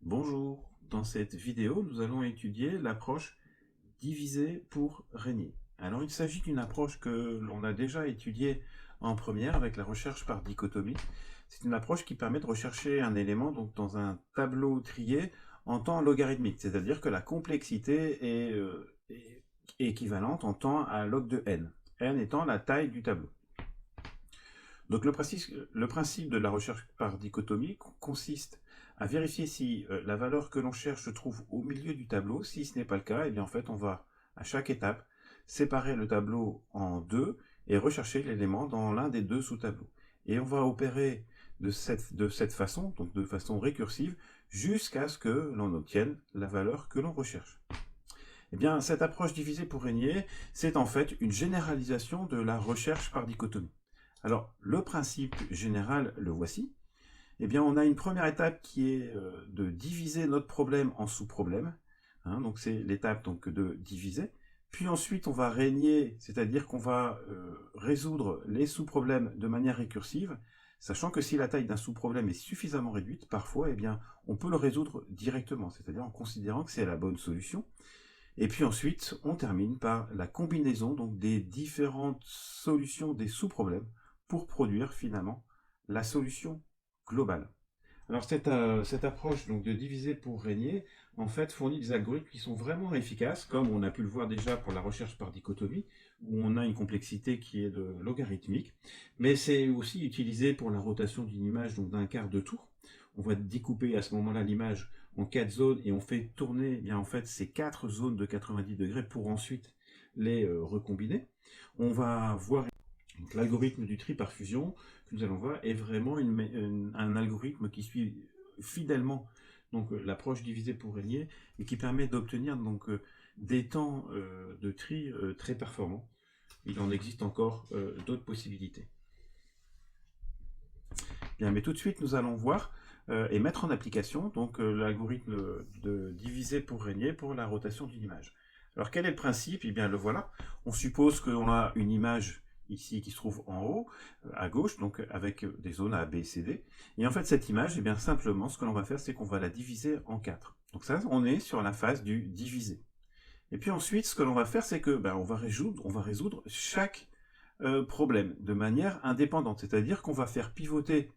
Bonjour, dans cette vidéo, nous allons étudier l'approche diviser pour régner. Alors il s'agit d'une approche que l'on a déjà étudiée en première avec la recherche par dichotomie. C'est une approche qui permet de rechercher un élément donc, dans un tableau trié en temps logarithmique, c'est-à-dire que la complexité est équivalente en temps à log de n étant la taille du tableau. Donc le principe de la recherche par dichotomie consiste à vérifier si la valeur que l'on cherche se trouve au milieu du tableau. Si ce n'est pas le cas, eh bien en fait on va à chaque étape séparer le tableau en deux et rechercher l'élément dans l'un des deux sous-tableaux. Et on va opérer de cette façon, donc de façon récursive, jusqu'à ce que l'on obtienne la valeur que l'on recherche. Eh bien, cette approche divisée pour régner, c'est en fait une généralisation de la recherche par dichotomie. Alors, le principe général, le voici. Eh bien, on a une première étape qui est de diviser notre problème en sous-problèmes. Donc, c'est l'étape de diviser. Puis ensuite, on va régner, c'est-à-dire qu'on va résoudre les sous-problèmes de manière récursive, sachant que si la taille d'un sous-problème est suffisamment réduite, parfois, eh bien, on peut le résoudre directement, c'est-à-dire en considérant que c'est la bonne solution. Et puis ensuite, on termine par la combinaison donc, des différentes solutions des sous-problèmes pour produire finalement la solution globale. Alors cette approche donc, de diviser pour régner, en fait, fournit des algorithmes qui sont vraiment efficaces, comme on a pu le voir déjà pour la recherche par dichotomie, où on a une complexité qui est de logarithmique, mais c'est aussi utilisé pour la rotation d'une image donc d'un quart de tour. On va découper à ce moment-là l'image en 4 zones et on fait tourner eh bien, en fait, ces 4 zones de 90 degrés pour ensuite les recombiner. On va voir l'algorithme du tri par fusion que nous allons voir est vraiment un algorithme qui suit fidèlement l'approche divisée pour régner et qui permet d'obtenir des temps de tri très performants. Il en existe encore d'autres possibilités. Bien, mais tout de suite, nous allons voir et mettre en application l'algorithme de diviser pour régner pour la rotation d'une image. Alors, quel est le principe? Eh bien, le voilà. On suppose qu'on a une image ici qui se trouve en haut, à gauche, donc avec des zones A, B, C, D. Et en fait, cette image, eh bien, simplement, ce que l'on va faire, c'est qu'on va la diviser en 4. Donc ça, on est sur la phase du diviser. Et puis ensuite, ce que l'on va faire, c'est que on va résoudre chaque problème de manière indépendante. C'est-à-dire qu'on va faire pivoter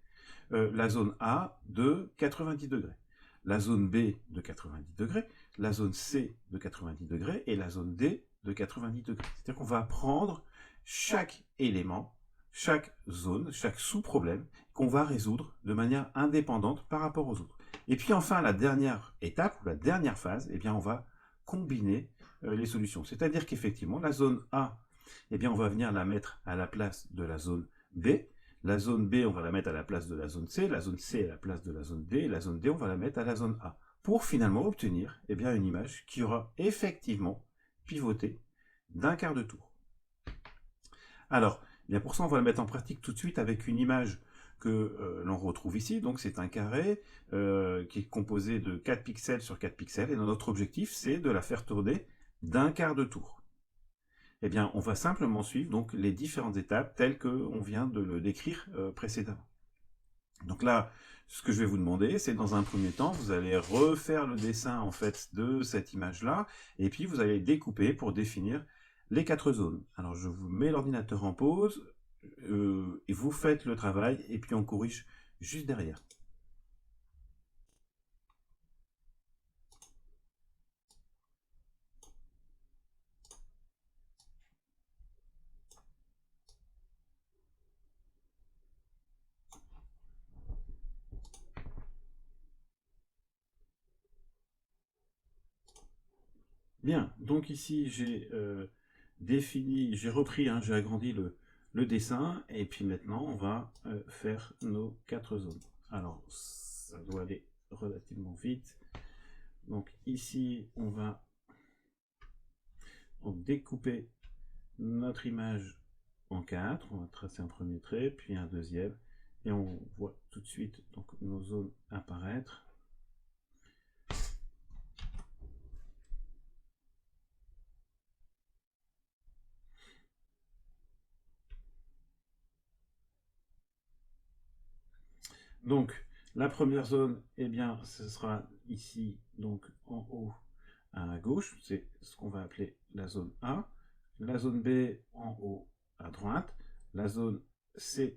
la zone A de 90 degrés, la zone B de 90 degrés, la zone C de 90 degrés et la zone D de 90 degrés. C'est-à-dire qu'on va prendre chaque élément, chaque zone, chaque sous-problème qu'on va résoudre de manière indépendante par rapport aux autres. Et puis enfin, la dernière étape, ou la dernière phase, eh bien, on va combiner les solutions. C'est-à-dire qu'effectivement, la zone A, eh bien, on va venir la mettre à la place de la zone B. La zone B, on va la mettre à la place de la zone C. La zone C à la place de la zone D. Et la zone D, on va la mettre à la zone A. Pour finalement obtenir eh bien, une image qui aura effectivement pivoté d'un quart de tour. Alors, eh bien pour ça, on va le mettre en pratique tout de suite avec une image que l'on retrouve ici. Donc c'est un carré qui est composé de 4 pixels sur 4 pixels. Et notre objectif, c'est de la faire tourner d'un quart de tour. Eh bien, on va simplement suivre donc, les différentes étapes telles qu'on vient de le décrire précédemment. Donc là, ce que je vais vous demander, c'est dans un premier temps, vous allez refaire le dessin en fait de cette image-là, et puis vous allez découper pour définir les 4 zones. Alors je vous mets l'ordinateur en pause, et vous faites le travail, et puis on corrige juste derrière. Bien, donc ici j'ai j'ai repris, j'ai agrandi le dessin, et puis maintenant on va faire nos 4 zones. Alors ça doit aller relativement vite. Donc ici on va découper notre image en 4. On va tracer un premier trait, puis un deuxième, et on voit tout de suite donc, nos zones apparaître. Donc, La première zone, eh bien, ce sera ici, donc en haut à gauche, c'est ce qu'on va appeler la zone A. La zone B en haut à droite, la zone C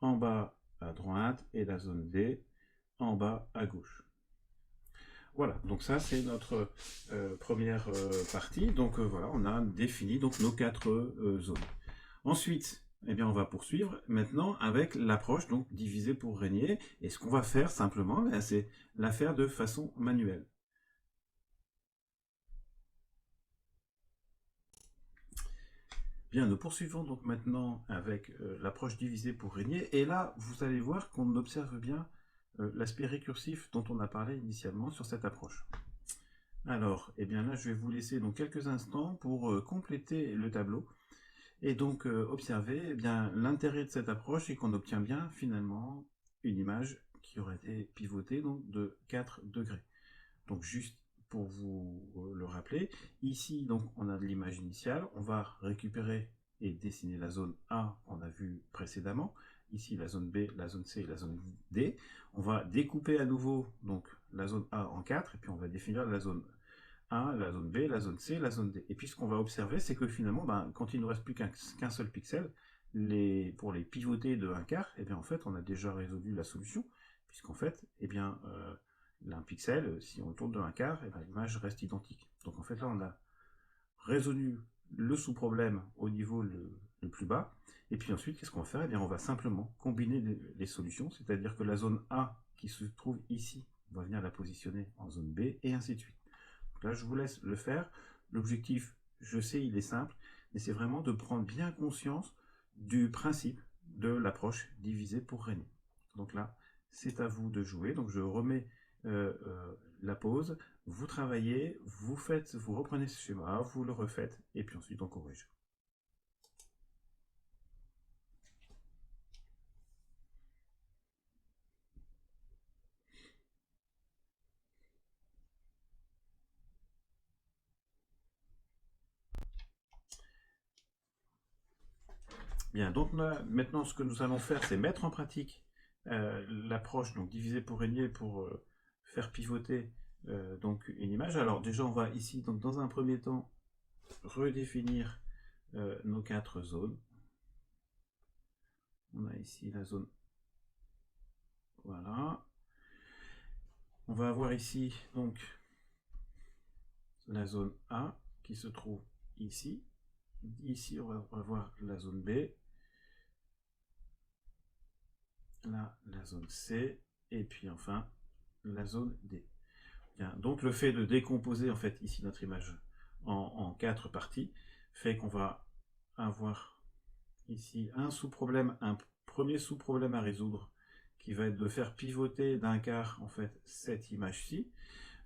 en bas à droite et la zone D en bas à gauche. Voilà, donc ça c'est notre première partie. Donc voilà, on a défini donc nos 4 zones. Ensuite, eh bien, on va poursuivre maintenant avec l'approche donc diviser pour régner. Et ce qu'on va faire simplement, c'est la faire de façon manuelle. Bien, nous poursuivons donc maintenant avec l'approche diviser pour régner. Et là, vous allez voir qu'on observe bien l'aspect récursif dont on a parlé initialement sur cette approche. Alors, eh bien là, je vais vous laisser donc quelques instants pour compléter le tableau. Et donc, observer, eh bien, l'intérêt de cette approche est qu'on obtient bien, finalement, une image qui aurait été pivotée donc, de 4 degrés. Donc, juste pour vous le rappeler, ici, donc, on a de l'image initiale. On va récupérer et dessiner la zone A qu'on a vue précédemment. Ici, la zone B, la zone C et la zone D. On va découper à nouveau donc, la zone A en 4, et puis on va définir la zone A, la zone B, la zone C, la zone D. Et puis ce qu'on va observer, c'est que finalement, quand il ne nous reste plus qu'un seul pixel, pour les pivoter de un quart, eh bien en fait, on a déjà résolu la solution, puisqu'en fait, eh bien, un pixel, si on le tourne de un quart, eh bien, l'image reste identique. Donc en fait, là, on a résolu le sous-problème au niveau le plus bas. Et puis ensuite, qu'est-ce qu'on va faire? Eh bien, on va simplement combiner les solutions, c'est-à-dire que la zone A qui se trouve ici, on va venir la positionner en zone B, et ainsi de suite. Là, je vous laisse le faire. L'objectif, je sais, il est simple, mais c'est vraiment de prendre bien conscience du principe de l'approche divisée pour régner. Donc là, c'est à vous de jouer. Donc je remets la pause, vous travaillez, vous reprenez ce schéma, vous le refaites, et puis ensuite on corrige. Bien, donc là, maintenant ce que nous allons faire, c'est mettre en pratique l'approche donc divisée pour régner pour faire pivoter donc une image. Alors déjà, on va ici, donc dans un premier temps, redéfinir nos 4 zones. On a ici la zone, voilà. On va avoir ici donc la zone A qui se trouve ici. Ici, on va avoir la zone B, là la zone C, et puis enfin la zone D. Bien, donc le fait de décomposer en fait ici notre image en 4 parties fait qu'on va avoir ici un sous-problème, un premier sous-problème à résoudre qui va être de faire pivoter d'un quart en fait cette image-ci.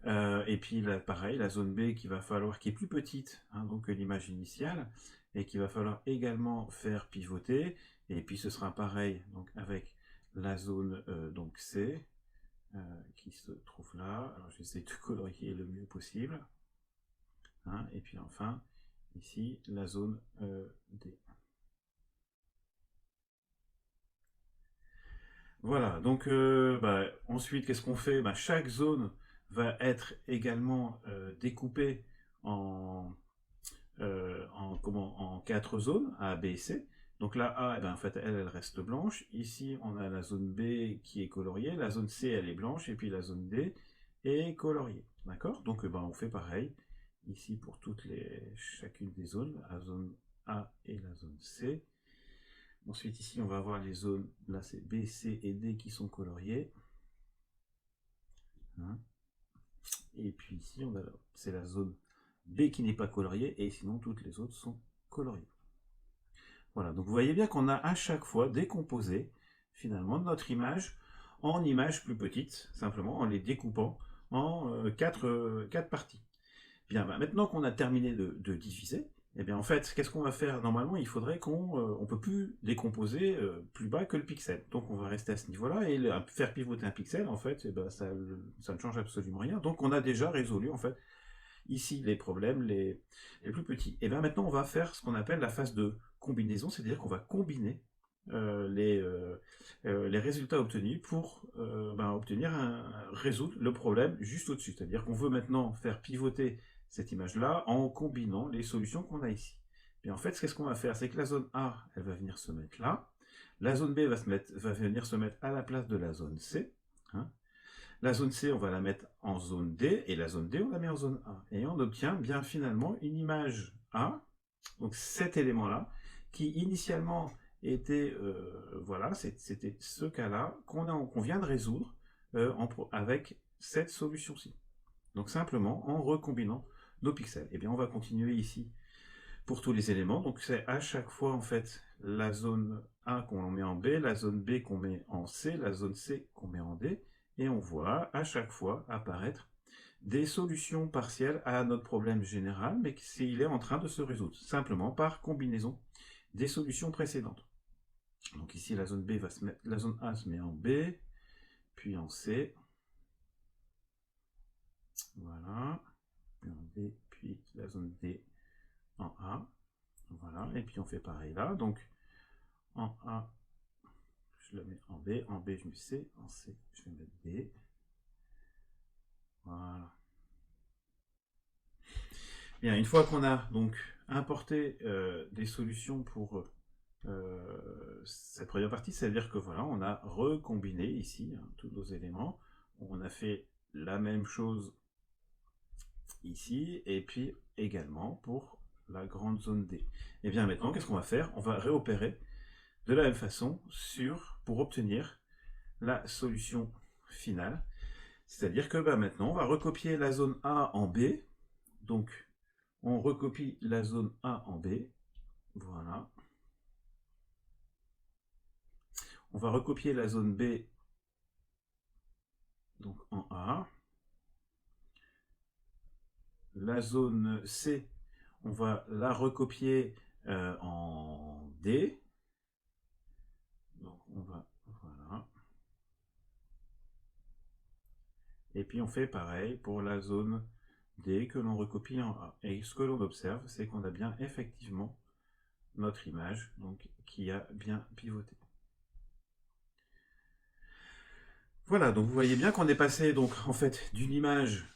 Et puis là, pareil, la zone B qui est plus petite hein, donc que l'image initiale, et qu'il va falloir également faire pivoter. Et puis ce sera pareil donc avec la zone donc C qui se trouve là. Alors j'essaie de colorier le mieux possible. Hein, et puis enfin ici la zone D. Voilà, donc ensuite, qu'est-ce qu'on fait? Chaque zone va être également découpée en, en 4 zones, A, B et C. Donc la A, en fait, elle reste blanche. Ici, on a la zone B qui est coloriée, la zone C, elle est blanche, et puis la zone D est coloriée. D'accord? Donc on fait pareil ici pour chacune des zones, la zone A et la zone C. Ensuite, ici, on va avoir les zones, là c'est B, C et D qui sont coloriées. Hein. Et puis ici, c'est la zone B qui n'est pas coloriée, et sinon toutes les autres sont coloriées. Voilà, donc vous voyez bien qu'on a à chaque fois décomposé finalement notre image en images plus petites, simplement en les découpant en 4 parties. Bien, maintenant qu'on a terminé de diviser, eh bien en fait, qu'est-ce qu'on va faire? Normalement, il faudrait qu'on ne peut plus décomposer plus bas que le pixel. Donc on va rester à ce niveau-là, et faire pivoter un pixel, en fait, ça ne change absolument rien. Donc on a déjà résolu, en fait, ici les problèmes les plus petits. Et bien maintenant, on va faire ce qu'on appelle la phase de combinaison, c'est-à-dire qu'on va combiner les résultats obtenus pour résoudre le problème juste au-dessus. C'est-à-dire qu'on veut maintenant faire pivoter cette image-là en combinant les solutions qu'on a ici. Et en fait, qu'est-ce qu'on va faire? C'est que la zone A, elle va venir se mettre là. La zone B va venir se mettre à la place de la zone C. Hein. La zone C, on va la mettre en zone D, et la zone D, on la met en zone A. Et on obtient bien finalement une image A, donc cet élément-là, qui initialement était, voilà, c'était ce cas-là qu'on vient de résoudre avec cette solution-ci. Donc simplement en recombinant nos pixels. Et bien on va continuer ici pour tous les éléments. Donc c'est à chaque fois en fait la zone A qu'on met en B, la zone B qu'on met en C, la zone C qu'on met en D, et on voit à chaque fois apparaître des solutions partielles à notre problème général, mais il est en train de se résoudre, simplement par combinaison des solutions précédentes. Donc ici la zone B va se mettre, la zone A se met en B, puis en C, voilà, puis en D, puis la zone D en A, voilà, et puis on fait pareil là, donc en A, je le mets en B je mets C, en C, je vais mettre D, voilà. Bien, une fois qu'on a donc importé des solutions pour cette première partie, c'est-à-dire que voilà, on a recombiné ici hein, tous nos éléments, on a fait la même chose ici, et puis également pour la grande zone D. Et bien maintenant, qu'est-ce qu'on va faire? On va réopérer de la même façon pour obtenir la solution finale. C'est-à-dire que maintenant, on va recopier la zone A en B. Donc, on recopie la zone A en B. Voilà. On va recopier la zone B donc en A. La zone C, on va la recopier en D. Donc on va, voilà. Et puis on fait pareil pour la zone D que l'on recopie en A. Et ce que l'on observe, c'est qu'on a bien effectivement notre image donc, qui a bien pivoté. Voilà, donc vous voyez bien qu'on est passé donc en fait d'une image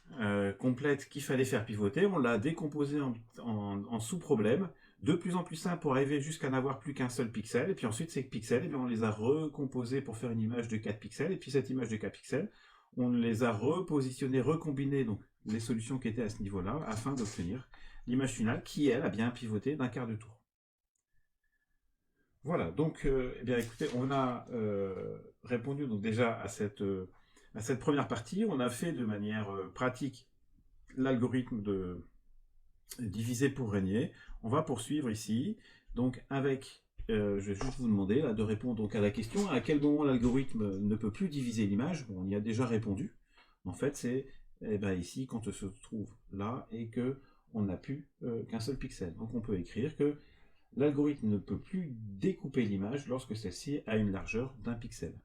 complète qu'il fallait faire pivoter, on l'a décomposée en sous-problèmes, de plus en plus simple pour arriver jusqu'à n'avoir plus qu'un seul pixel, et puis ensuite ces pixels, eh bien, on les a recomposés pour faire une image de 4 pixels, et puis cette image de 4 pixels, on les a repositionnés, recombinés, donc les solutions qui étaient à ce niveau-là, afin d'obtenir l'image finale qui, elle, a bien pivoté d'un quart de tour. Voilà, donc, eh bien, écoutez, on a répondu donc déjà à cette première partie. On a fait de manière pratique l'algorithme de diviser pour régner. On va poursuivre ici, donc avec, je vais juste vous demander là, de répondre donc à la question à quel moment l'algorithme ne peut plus diviser l'image. Bon, on y a déjà répondu. En fait, c'est ici quand on se trouve là et que on n'a plus qu'un seul pixel. Donc on peut écrire que l'algorithme ne peut plus découper l'image lorsque celle-ci a une largeur d'1 pixel.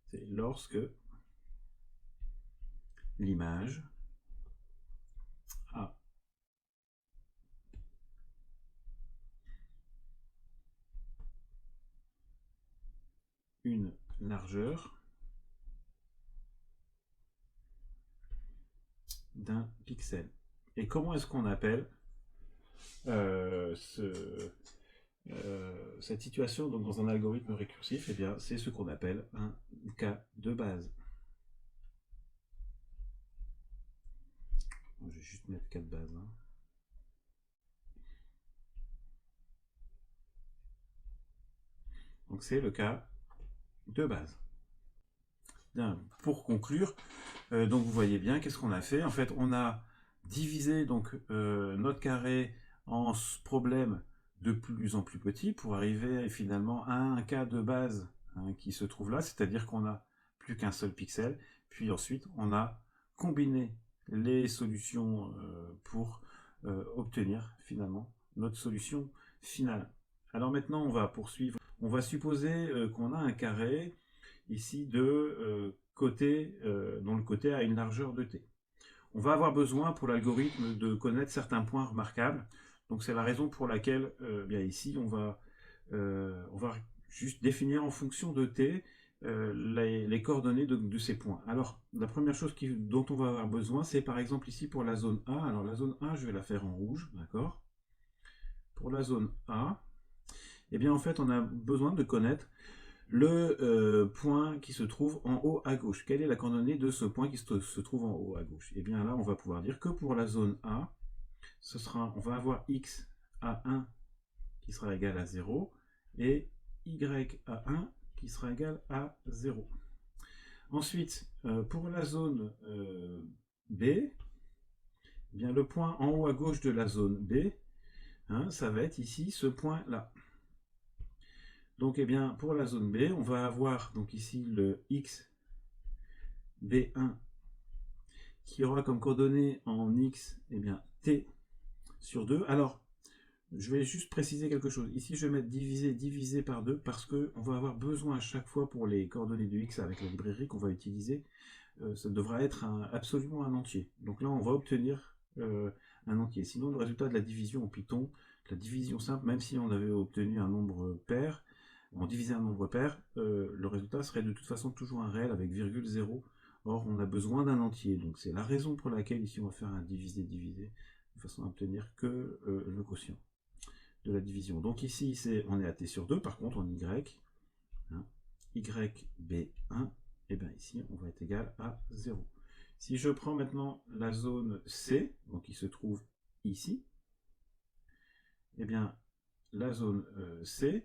C'est lorsque l'image a une largeur d'1 pixel. Et comment est-ce qu'on appelle cette situation donc, dans un algorithme récursif? Eh bien, c'est ce qu'on appelle un cas de base. Je vais juste mettre cas de base. Hein. Donc c'est le cas de base. Bien, pour conclure, donc vous voyez bien qu'est-ce qu'on a fait. En fait, on a divisé donc notre carré en problèmes de plus en plus petits pour arriver finalement à un cas de base hein, qui se trouve là, c'est-à-dire qu'on n'a plus qu'un seul pixel. Puis ensuite, on a combiné les solutions pour obtenir finalement notre solution finale. Alors maintenant, on va poursuivre. On va supposer qu'on a un carré ici de côté, dont le côté a une largeur de t. On va avoir besoin pour l'algorithme de connaître certains points remarquables. Donc c'est la raison pour laquelle bien ici on va juste définir en fonction de t les coordonnées de ces points. Alors, la première chose dont on va avoir besoin, c'est par exemple ici pour la zone A. Alors la zone A, je vais la faire en rouge, d'accord? Pour la zone A, eh bien en fait, on a besoin de connaître le point qui se trouve en haut à gauche. Quelle est la coordonnée de ce point qui se trouve en haut à gauche? Et bien là, on va pouvoir dire que pour la zone A, on va avoir x à 1 qui sera égal à 0 et y à 1 qui sera égal à 0. Ensuite, pour la zone B, eh bien le point en haut à gauche de la zone B, hein, ça va être ici ce point-là. Donc, eh bien, pour la zone B, on va avoir donc ici le x B1 qui aura comme coordonnée en x eh bien, t sur 2. Alors, je vais juste préciser quelque chose. Ici, je vais mettre divisé par 2 parce qu'on va avoir besoin à chaque fois pour les coordonnées de x avec la librairie qu'on va utiliser. Ça devra être absolument un entier. Donc là, on va obtenir un entier. Sinon, le résultat de la division en Python, la division simple, même si on avait obtenu un nombre pair, on divisait un nombre pair, le résultat serait de toute façon toujours un réel avec virgule 0. Or, on a besoin d'un entier. Donc c'est la raison pour laquelle ici on va faire un divisé, de façon à obtenir que le quotient de la division. Donc ici, on est à t sur 2, par contre en y, hein, yb1, et bien ici, on va être égal à 0. Si je prends maintenant la zone C, donc qui se trouve ici, et bien la zone C,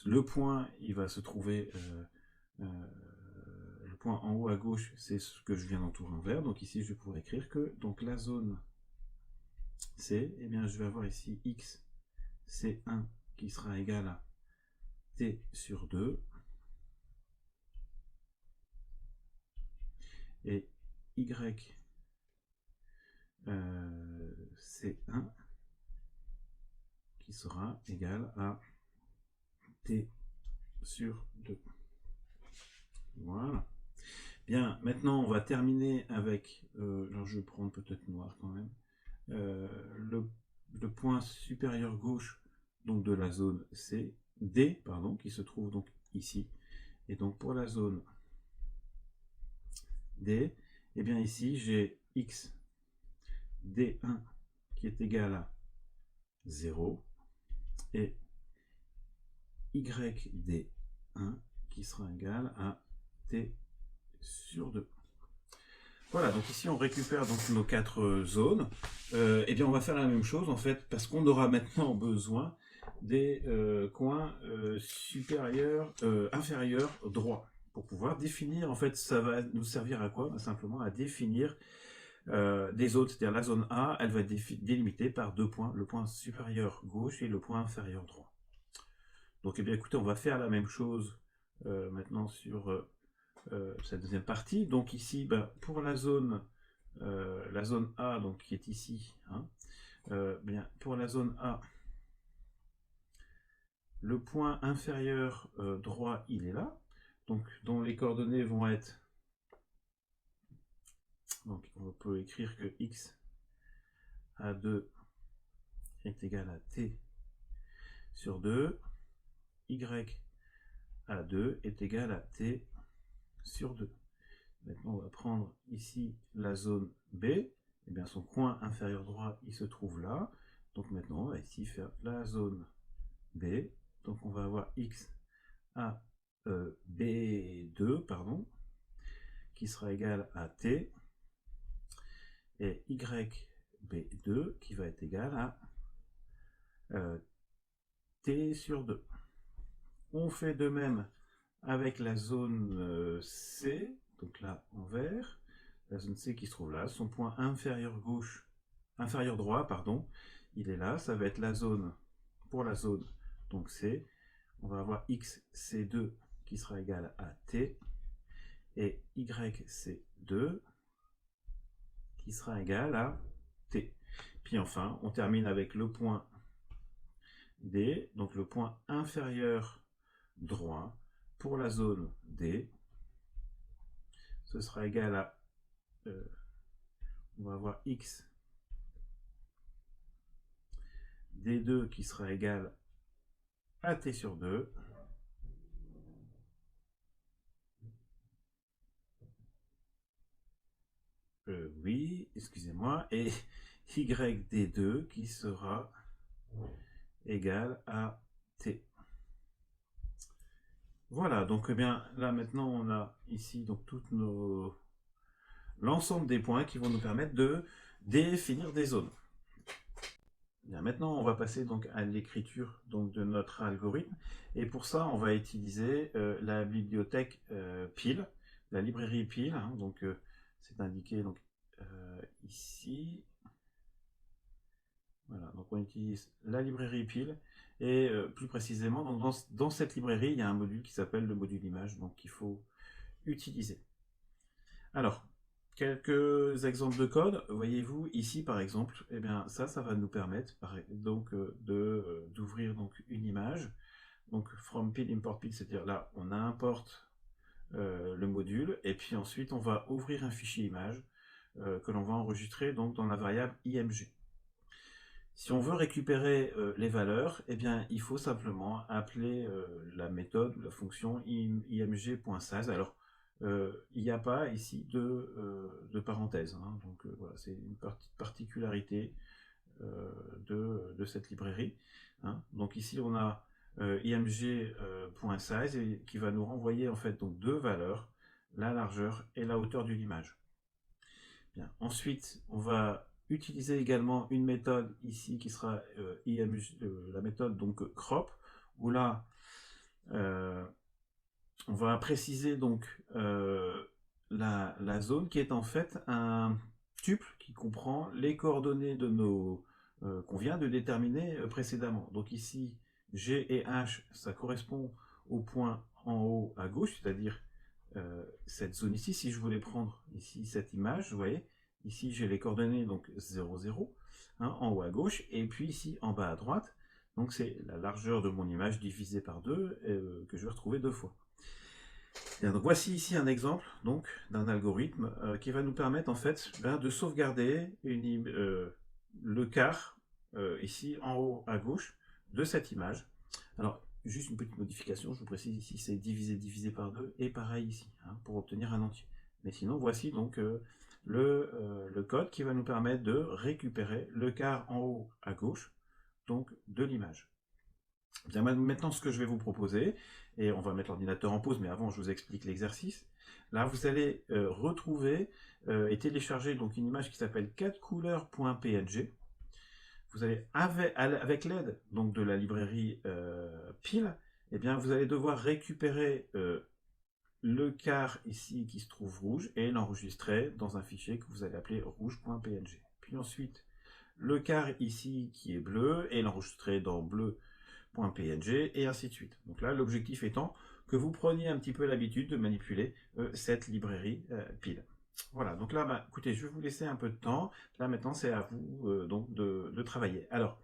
le point, il va se trouver, le point en haut à gauche, c'est ce que je viens d'entourer en vert, donc ici je pourrais écrire que donc la zone C, et bien je vais avoir ici x C1 qui sera égal à t sur 2, et y C1 qui sera égal à t sur 2. Voilà. Bien, maintenant on va terminer avec, alors je vais prendre peut-être noir quand même, le point supérieur gauche donc de la zone D, pardon, qui se trouve donc ici. Et donc pour la zone D, et bien ici j'ai x D1 qui est égal à 0 et YD1 qui sera égal à t sur 2. Voilà, donc ici on récupère donc nos 4 zones. Et bien on va faire la même chose en fait, parce qu'on aura maintenant besoin des coins supérieurs, inférieurs, droits. Pour pouvoir définir, en fait, ça va nous servir à quoi? Simplement à définir des zones, c'est-à-dire la zone A, elle va être délimitée par 2 points, le point supérieur gauche et le point inférieur droit. Donc, eh bien, écoutez, on va faire la même chose maintenant sur cette deuxième partie. Donc ici, ben, pour la zone A, donc qui est ici, hein, bien, pour la zone A, le point inférieur droit, il est là, donc dont les coordonnées vont être, donc on peut écrire que x à 2 est égal à t sur 2, y à 2 est égal à t sur 2. Maintenant, on va prendre ici la zone B. Eh bien, son coin inférieur droit, il se trouve là. Donc maintenant, on va ici faire la zone B. Donc on va avoir x à B2, pardon, qui sera égal à t, et y B2 qui va être égal à t sur 2. On fait de même avec la zone C, donc là en vert, la zone C qui se trouve là, son point inférieur droit, pardon, il est là, ça va être la zone, pour la zone, donc C, on va avoir xC2 qui sera égal à T, et YC2 qui sera égal à T. Puis enfin, on termine avec le point D, donc le point inférieur droit, pour la zone D, ce sera égal à, on va avoir x D2 qui sera égal à t sur 2, oui, excusez-moi, et yd2 qui sera égal à t. Voilà, donc eh bien là maintenant on a ici donc toutes nos l'ensemble des points qui vont nous permettre de définir des zones. Bien, maintenant on va passer donc à l'écriture donc de notre algorithme, et pour ça on va utiliser la bibliothèque pile, la librairie pile, hein, donc c'est indiqué donc ici. Voilà, donc on utilise la librairie pile, et plus précisément donc dans cette librairie il y a un module qui s'appelle le module image, donc qu'il faut utiliser. Alors, quelques exemples de code. Voyez-vous ici par exemple, eh bien ça va nous permettre donc d'ouvrir donc une image. Donc from pil import pil, c'est-à-dire là on importe le module, et puis ensuite on va ouvrir un fichier image que l'on va enregistrer donc dans la variable img. Si on veut récupérer les valeurs, eh bien, il faut simplement appeler la méthode, la fonction img.size. Alors, il n'y a pas ici de parenthèse, hein, donc voilà, c'est une particularité de cette librairie, hein. Donc ici, on a img.size qui va nous renvoyer en fait donc deux valeurs, la largeur et la hauteur d'une image. Bien. Ensuite, on va utiliser également une méthode ici qui sera la méthode donc crop, où là on va préciser donc la zone qui est en fait un tuple qui comprend les coordonnées de nos qu'on vient de déterminer précédemment. Donc ici G et H, ça correspond au point en haut à gauche, c'est-à-dire cette zone ici. Si je voulais prendre ici cette image, vous voyez, ici j'ai les coordonnées donc 0, 0, hein, en haut à gauche, et puis ici en bas à droite, donc c'est la largeur de mon image divisée par 2 que je vais retrouver deux fois. Bien, donc voici ici un exemple donc d'un algorithme qui va nous permettre en fait de sauvegarder le quart ici en haut à gauche de cette image. Alors juste une petite modification, je vous précise ici c'est divisé par 2, et pareil ici, hein, pour obtenir un entier. Mais sinon voici donc le code qui va nous permettre de récupérer le quart en haut à gauche donc de l'image. Bien, maintenant, ce que je vais vous proposer, et on va mettre l'ordinateur en pause, mais avant, je vous explique l'exercice. Là, vous allez retrouver et télécharger donc une image qui s'appelle 4couleurs.png. Vous allez, avec l'aide donc de la librairie pile, eh bien, vous allez devoir récupérer le quart ici qui se trouve rouge et l'enregistrer dans un fichier que vous allez appeler rouge.png. Puis ensuite, le quart ici qui est bleu et l'enregistrer dans bleu.png, et ainsi de suite. Donc là, l'objectif étant que vous preniez un petit peu l'habitude de manipuler cette librairie pile. Voilà, donc là, écoutez, je vais vous laisser un peu de temps. Là, maintenant, c'est à vous donc de travailler. Alors,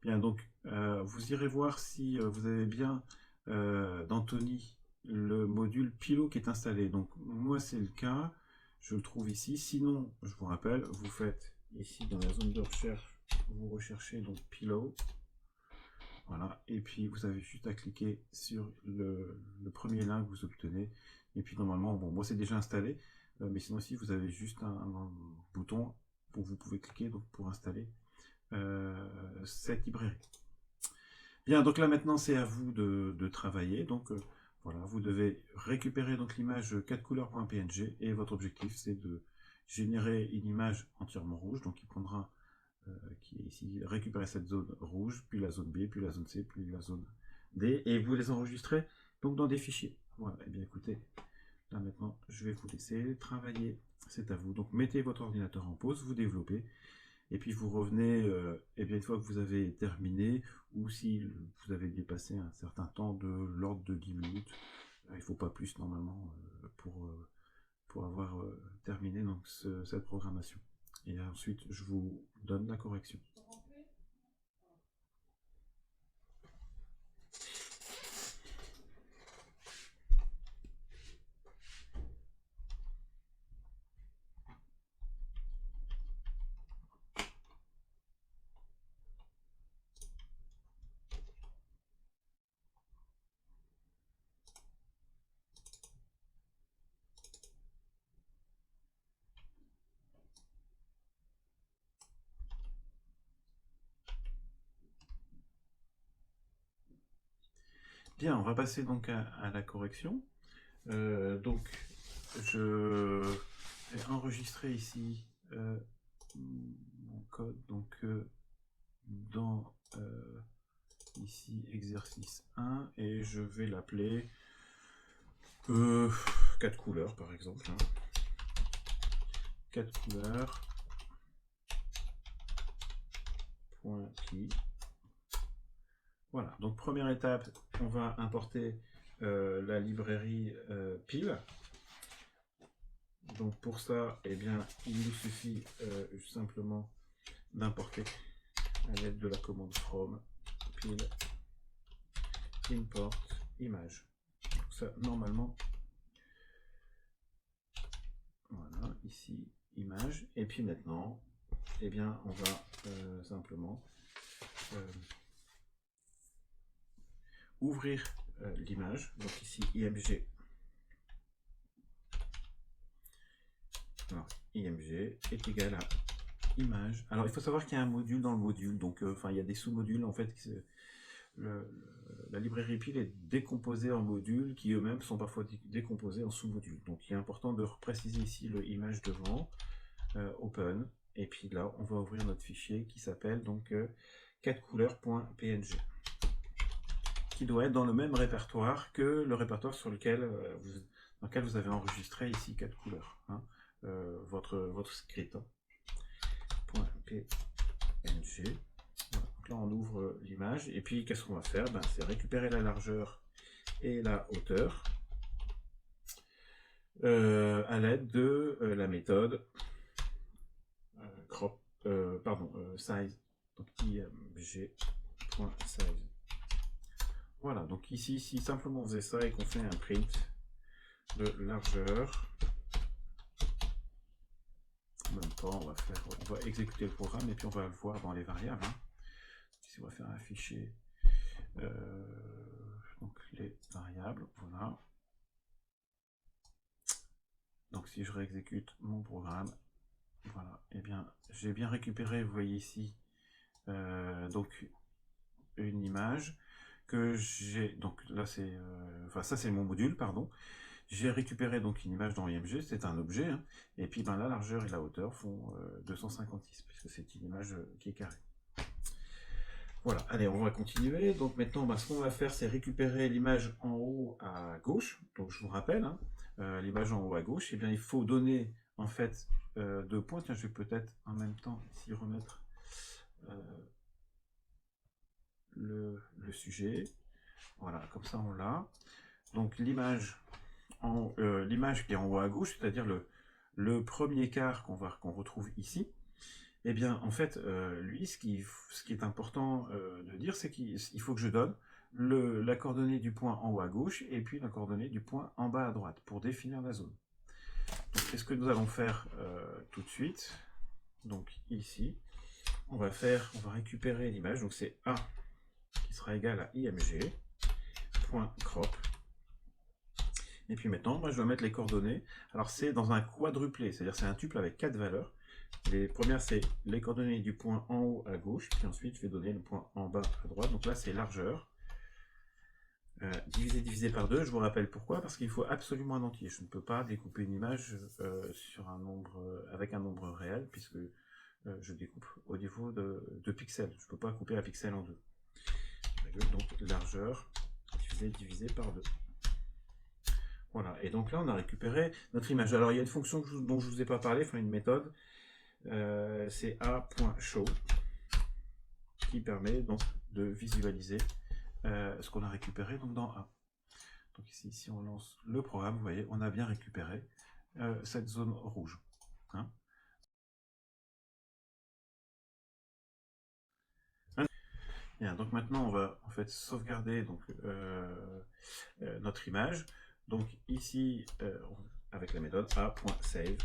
bien, donc, vous irez voir si vous avez bien d'Anthony le module Pilo qui est installé. Donc, moi, c'est le cas. Je le trouve ici. Sinon, je vous rappelle, vous faites ici dans la zone de recherche, vous recherchez donc Pilo. Voilà, et puis vous avez juste à cliquer sur le premier lien que vous obtenez, et puis normalement, bon, moi c'est déjà installé, mais sinon aussi vous avez juste un bouton où vous pouvez cliquer donc, pour installer cette librairie. Bien, donc là maintenant c'est à vous de travailler, donc voilà, vous devez récupérer donc l'image 4couleurs.png, et votre objectif c'est de générer une image entièrement rouge, donc il prendra qui est ici, récupérer cette zone rouge, puis la zone B, puis la zone C, puis la zone D, et vous les enregistrez donc dans des fichiers. Voilà, et bien écoutez, là maintenant, je vais vous laisser travailler, c'est à vous. Donc mettez votre ordinateur en pause, vous développez, et puis vous revenez, et bien une fois que vous avez terminé, ou si vous avez dépassé un certain temps de l'ordre de 10 minutes, il ne faut pas plus normalement pour avoir terminé donc, cette programmation. Et ensuite, je vous donne la correction. Bien, on va passer donc à la correction. Donc, je vais enregistrer ici mon code, donc dans ici exercice 1, et je vais l'appeler 4 couleurs par exemple. 4 couleurs, point key. Voilà, donc première étape, on va importer la librairie pile. Donc pour ça, eh bien, il nous suffit simplement d'importer à l'aide de la commande from pile import image. Donc ça, normalement, voilà, ici, image. Et puis maintenant, eh bien, on va simplement ouvrir l'image. Donc ici, img. Alors, img est égal à image. Alors, il faut savoir qu'il y a un module dans le module. Donc, il y a des sous-modules, en fait. La librairie pile est décomposée en modules qui eux-mêmes sont parfois décomposés en sous-modules. Donc il est important de préciser ici le image devant, open, et puis là on va ouvrir notre fichier qui s'appelle donc 4couleurs.png, qui doit être dans le même répertoire que le répertoire sur lequel, dans lequel vous avez enregistré ici 4 couleurs, hein, votre script. .png. Donc là, on ouvre l'image, et puis qu'est-ce qu'on va faire? C'est récupérer la largeur et la hauteur à l'aide de la méthode crop, size, donc img.size. Voilà, donc ici, si simplement on faisait ça et qu'on fait un print de largeur, en même temps, on va exécuter le programme et puis on va le voir dans les variables. Hein. Ici, on va faire un fichier, donc les variables, voilà. Donc si je réexécute mon programme, voilà, et bien j'ai bien récupéré, vous voyez ici, donc une image que j'ai, donc là c'est, ça c'est mon module, pardon. J'ai récupéré donc une image dans IMG, c'est un objet, hein, et puis la largeur et la hauteur font 256, puisque c'est une image qui est carrée. Voilà, allez, on va continuer. Donc maintenant, ce qu'on va faire, c'est récupérer l'image en haut à gauche. Donc je vous rappelle, hein, l'image en haut à gauche, et bien il faut donner en fait 2 points. Tiens, je vais peut-être en même temps ici remettre le sujet. Voilà, comme ça on l'a. Donc l'image qui est en haut à gauche, c'est-à-dire le premier quart qu'on retrouve ici. Eh bien, en fait, lui, ce qui est important de dire, c'est qu'il faut que je donne la coordonnée du point en haut à gauche et puis la coordonnée du point en bas à droite pour définir la zone. Donc, qu'est-ce que nous allons faire tout de suite? Donc, ici, on va récupérer l'image. Donc, c'est A qui sera égal à img.crop. Et puis maintenant, moi, je vais mettre les coordonnées. Alors, c'est dans un quadruplé, c'est-à-dire c'est un tuple avec 4 valeurs. Les premières, c'est les coordonnées du point en haut à gauche, puis ensuite, je vais donner le point en bas à droite. Donc là, c'est largeur. Divisé par 2, je vous rappelle pourquoi, parce qu'il faut absolument un entier. Je ne peux pas découper une image sur un nombre, avec un nombre réel, puisque je découpe au niveau de pixels. Je ne peux pas couper un pixel en deux. Donc largeur divisé par 2. Voilà, et donc là, on a récupéré notre image. Alors, il y a une fonction dont je ne vous ai pas parlé, une méthode. C'est a.show qui permet donc de visualiser ce qu'on a récupéré donc dans A. Donc ici, si on lance le programme, vous voyez, on a bien récupéré cette zone rouge. Hein. Bien, donc maintenant, on va en fait sauvegarder donc, notre image. Donc ici, avec la méthode a.save,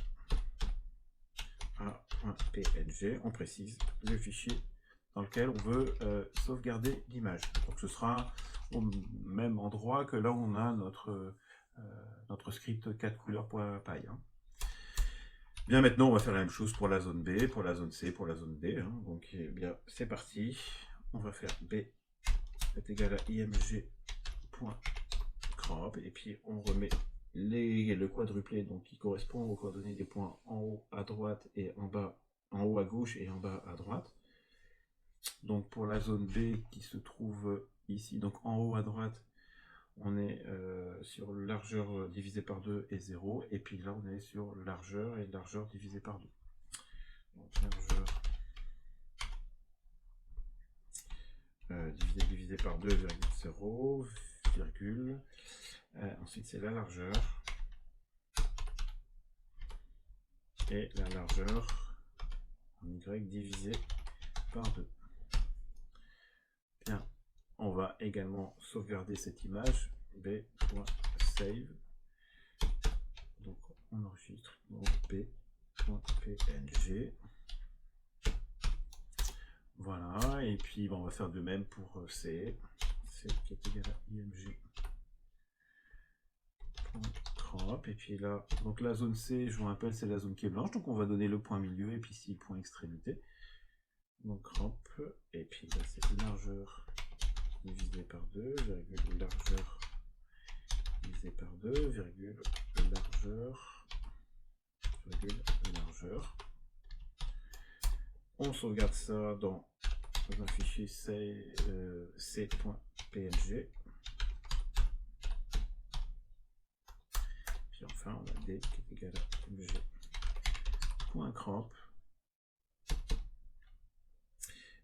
a.png, on précise le fichier dans lequel on veut sauvegarder l'image. Donc ce sera au même endroit que là où on a notre script 4couleurs.py. Hein. Bien, maintenant on va faire la même chose pour la zone B, pour la zone C, pour la zone D. Hein. Donc eh bien c'est parti. On va faire B est égal à img.save point crop, et puis on remet le quadruplé, donc qui correspond aux coordonnées des points en haut à droite et en bas, en haut à gauche et en bas à droite. Donc pour la zone B qui se trouve ici, donc en haut à droite, on est sur largeur divisé par 2 et 0, et puis là on est sur largeur et largeur divisé par 2. Donc largeur divisé par 2,0, virgule. Ensuite c'est la largeur et la largeur en y divisé par 2. Bien, on va également sauvegarder cette image, b.save. Donc on enregistre b.png. Voilà, et puis on va faire de même pour C. C qui est égal à img.crop. Et puis là, donc la zone C, je vous rappelle, c'est la zone qui est blanche, donc on va donner le point milieu et puis ici point extrémité. Donc crop, et puis là c'est largeur divisé par 2, virgule largeur divisé par 2, virgule largeur, virgule largeur. On sauvegarde ça dans un fichier c.png. Puis enfin on a d qui est égal à mg.crop.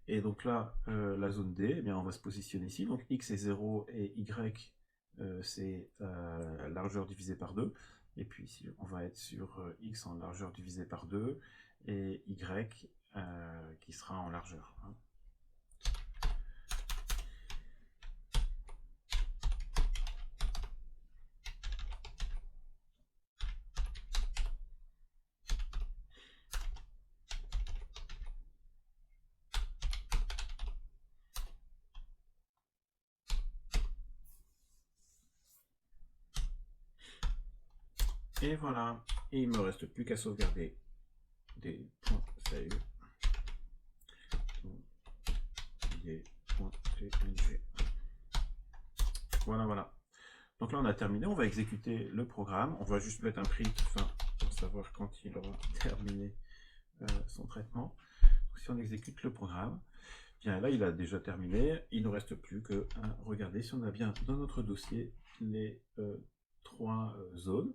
Et donc là, la zone D, eh bien, on va se positionner ici. Donc x est 0 et y c'est largeur divisée par 2. Et puis ici, on va être sur x en largeur divisée par 2 et y qui sera en largeur. Hein. Et voilà, et il ne me reste plus qu'à sauvegarder des points save, des points png. Voilà, voilà. Donc là on a terminé, on va exécuter le programme, on va juste mettre un print fin pour savoir quand il aura terminé son traitement. Donc, si on exécute le programme, bien là il a déjà terminé, il ne nous reste plus que à regarder si on a bien dans notre dossier les trois zones.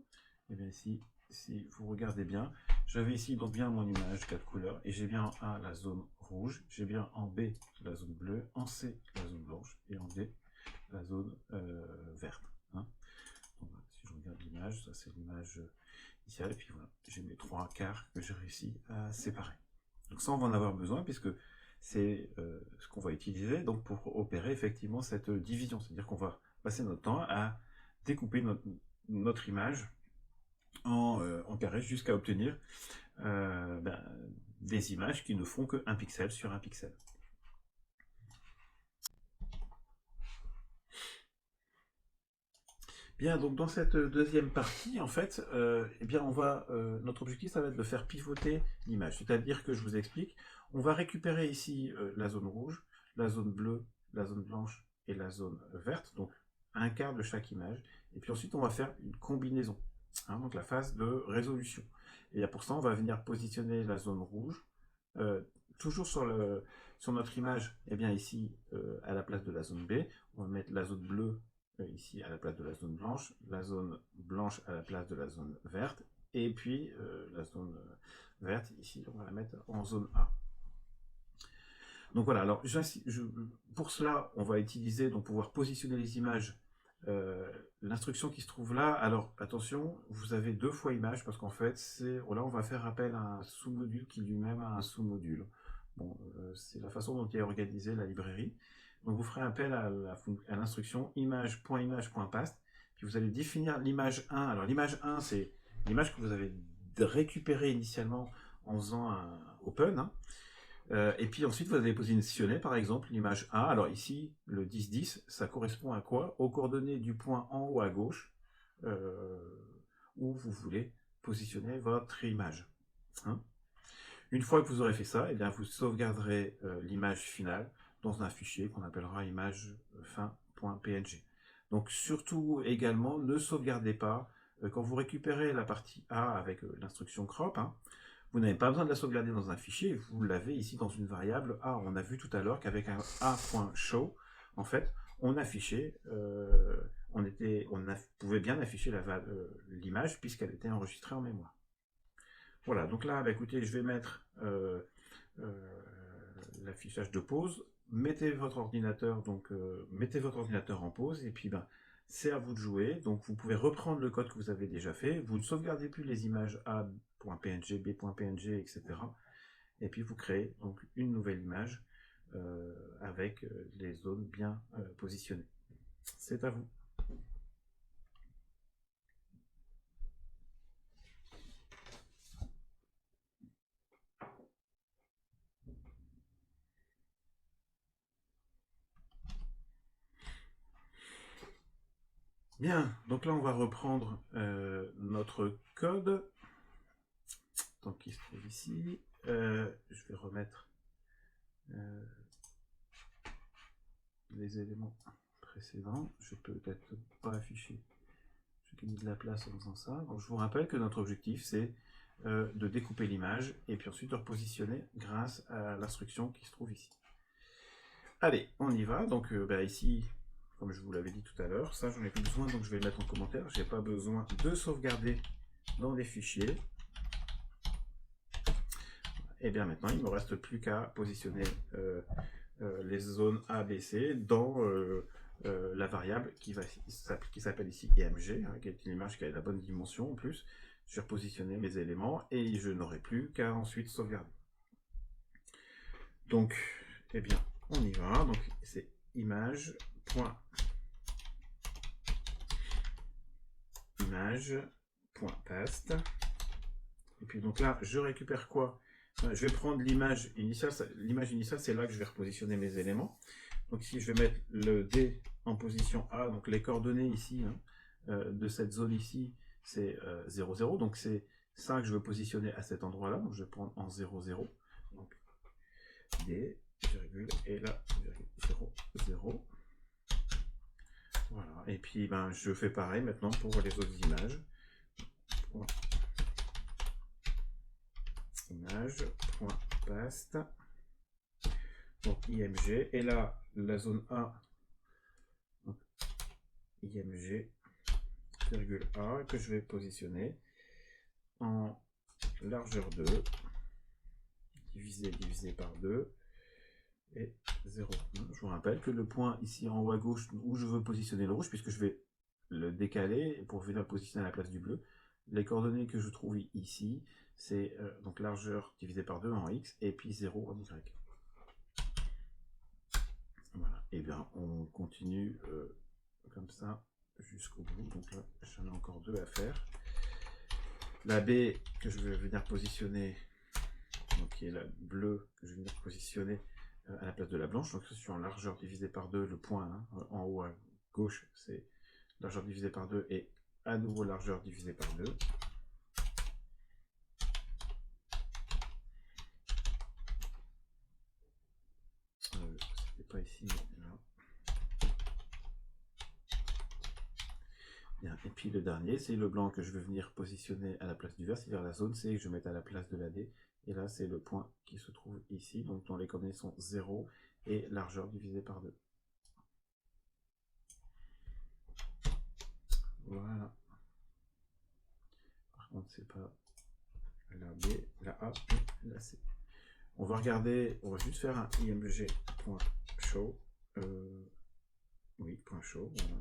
Et bien ici, si vous regardez bien, j'avais ici donc bien mon image 4 couleurs, et j'ai bien en A la zone rouge, j'ai bien en B la zone bleue, en C la zone blanche, et en D la zone verte. Hein. Donc, si je regarde l'image, ça c'est l'image initiale, et puis voilà, j'ai mes trois quarts que j'ai réussi à séparer. Donc ça on va en avoir besoin, puisque c'est ce qu'on va utiliser donc pour opérer effectivement cette division, c'est-à-dire qu'on va passer notre temps à découper notre image en carré jusqu'à obtenir des images qui ne font qu'un pixel sur un pixel. Bien, donc dans cette deuxième partie, en fait, eh bien notre objectif, ça va être de faire pivoter l'image. C'est-à-dire que je vous explique, on va récupérer ici la zone rouge, la zone bleue, la zone blanche et la zone verte, donc un quart de chaque image. Et puis ensuite, on va faire une combinaison, hein, donc la phase de résolution. Et pour ça, on va venir positionner la zone rouge, toujours sur notre image, eh bien ici, à la place de la zone B, on va mettre la zone bleue ici à la place de la zone blanche à la place de la zone verte, et puis la zone verte ici, on va la mettre en zone A. Donc voilà, alors pour cela, on va utiliser, donc pouvoir positionner les images, l'instruction qui se trouve là. Alors attention, vous avez deux fois image, parce qu'en fait, là on va faire appel à un sous-module qui lui-même a un sous-module. Bon, c'est la façon dont est organisée la librairie. Donc vous ferez appel à l'instruction image.image.past, puis vous allez définir l'image 1. Alors l'image 1, c'est l'image que vous avez récupérée initialement en faisant un open. Hein. Et puis ensuite, vous allez positionner par exemple l'image 1. Alors ici, le 10-10, ça correspond à quoi? Aux coordonnées du point en haut à gauche, où vous voulez positionner votre image. Hein. Une fois que vous aurez fait ça, eh bien, vous sauvegarderez l'image finale dans un fichier qu'on appellera image fin.png. Donc surtout également, ne sauvegardez pas. Quand vous récupérez la partie A avec l'instruction crop, hein, vous n'avez pas besoin de la sauvegarder dans un fichier, vous l'avez ici dans une variable A. On a vu tout à l'heure qu'avec un A.show, en fait, on affichait, pouvait bien afficher l'image puisqu'elle était enregistrée en mémoire. Voilà, donc là, bah, écoutez, je vais mettre l'affichage de pause. Mettez votre ordinateur en pause et puis ben, c'est à vous de jouer. Donc vous pouvez reprendre le code que vous avez déjà fait. Vous ne sauvegardez plus les images A.png, B.png, etc. Et puis vous créez donc une nouvelle image avec les zones bien positionnées. C'est à vous. Bien, donc là on va reprendre notre code, donc il se trouve ici. Je vais remettre les éléments précédents. Je peux peut-être pas afficher, je gagne de la place en faisant ça. Donc je vous rappelle que notre objectif c'est de découper l'image et puis ensuite de repositionner grâce à l'instruction qui se trouve ici. Allez, on y va. Donc bah, ici, comme je vous l'avais dit tout à l'heure, ça j'en ai plus besoin, donc je vais le mettre en commentaire. J'ai pas besoin de sauvegarder dans les fichiers. Et bien maintenant, il ne me reste plus qu'à positionner les zones A, B, C dans la variable qui s'appelle ici IMG, hein, qui est une image qui a la bonne dimension en plus. Je vais repositionner mes éléments et je n'aurai plus qu'à ensuite sauvegarder. Donc, eh bien, on y va. Donc, c'est image.paste. Et puis donc là, je récupère quoi? Je vais prendre l'image initiale. L'image initiale, c'est là que je vais repositionner mes éléments. Donc ici, je vais mettre le D en position A. Donc les coordonnées ici, hein, de cette zone ici, c'est 0, 0. Donc c'est ça que je veux positionner à cet endroit-là. Donc je vais prendre en 0, 0. Donc D, virgule, et là, virgule, 0, 0. Voilà. Et puis ben, je fais pareil maintenant pour les autres images. Image.paste, donc IMG, et là la zone A, donc IMG, virgule A, que je vais positionner en largeur 2, divisé par 2, et 0. Je vous rappelle que le point ici en haut à gauche, où je veux positionner le rouge, puisque je vais le décaler pour venir le positionner à la place du bleu, les coordonnées que je trouve ici, c'est donc largeur divisé par 2 en X, et puis 0 en Y. Voilà, et bien on continue comme ça jusqu'au bout. Donc là, j'en ai encore 2 à faire. La B que je vais venir positionner, donc qui est la bleue que je vais venir positionner à la place de la blanche. Donc je suis en largeur divisé par 2, le point hein, en haut à gauche, c'est largeur divisé par 2 et à nouveau largeur divisé par 2. C'était pas ici, mais là. Bien. Et puis le dernier, c'est le blanc que je vais venir positionner à la place du vert, c'est-à-dire la zone C que je vais mettre à la place de la D. Et là, c'est le point qui se trouve ici, donc dont les coordonnées sont 0 et largeur divisé par 2. Voilà. Par contre, c'est pas la B, la A et la C. On va regarder, on va juste faire un img.show. .show, voilà.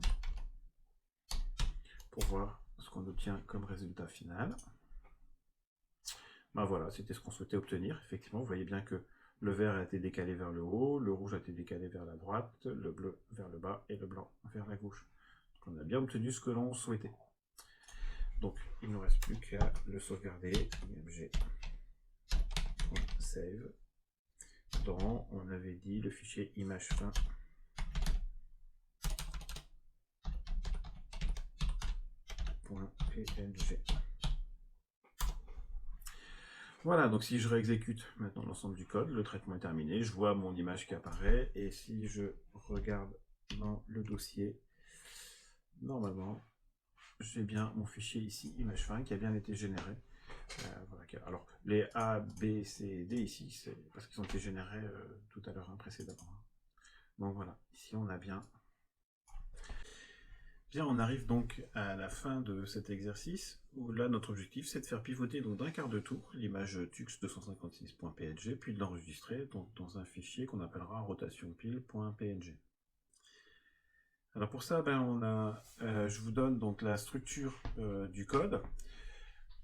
Pour voir ce qu'on obtient comme résultat final. Ben voilà, c'était ce qu'on souhaitait obtenir. Effectivement, vous voyez bien que le vert a été décalé vers le haut, le rouge a été décalé vers la droite, le bleu vers le bas et le blanc vers la gauche. Donc on a bien obtenu ce que l'on souhaitait. Donc il ne nous reste plus qu'à le sauvegarder. img.save dans, on avait dit, le fichier image fin. .png. Voilà, donc si je réexécute maintenant l'ensemble du code, le traitement est terminé, je vois mon image qui apparaît, et si je regarde dans le dossier, normalement, j'ai bien mon fichier ici, image5, qui a bien été généré. Voilà. Alors, les A, B, C, D ici, c'est parce qu'ils ont été générés tout à l'heure, précédemment. Donc voilà, ici on a bien... Bien, on arrive donc à la fin de cet exercice, où là, notre objectif, c'est de faire pivoter d'un quart de tour l'image tux256.png, puis de l'enregistrer dans un fichier qu'on appellera rotationpile.png. Alors pour ça, je vous donne donc la structure du code.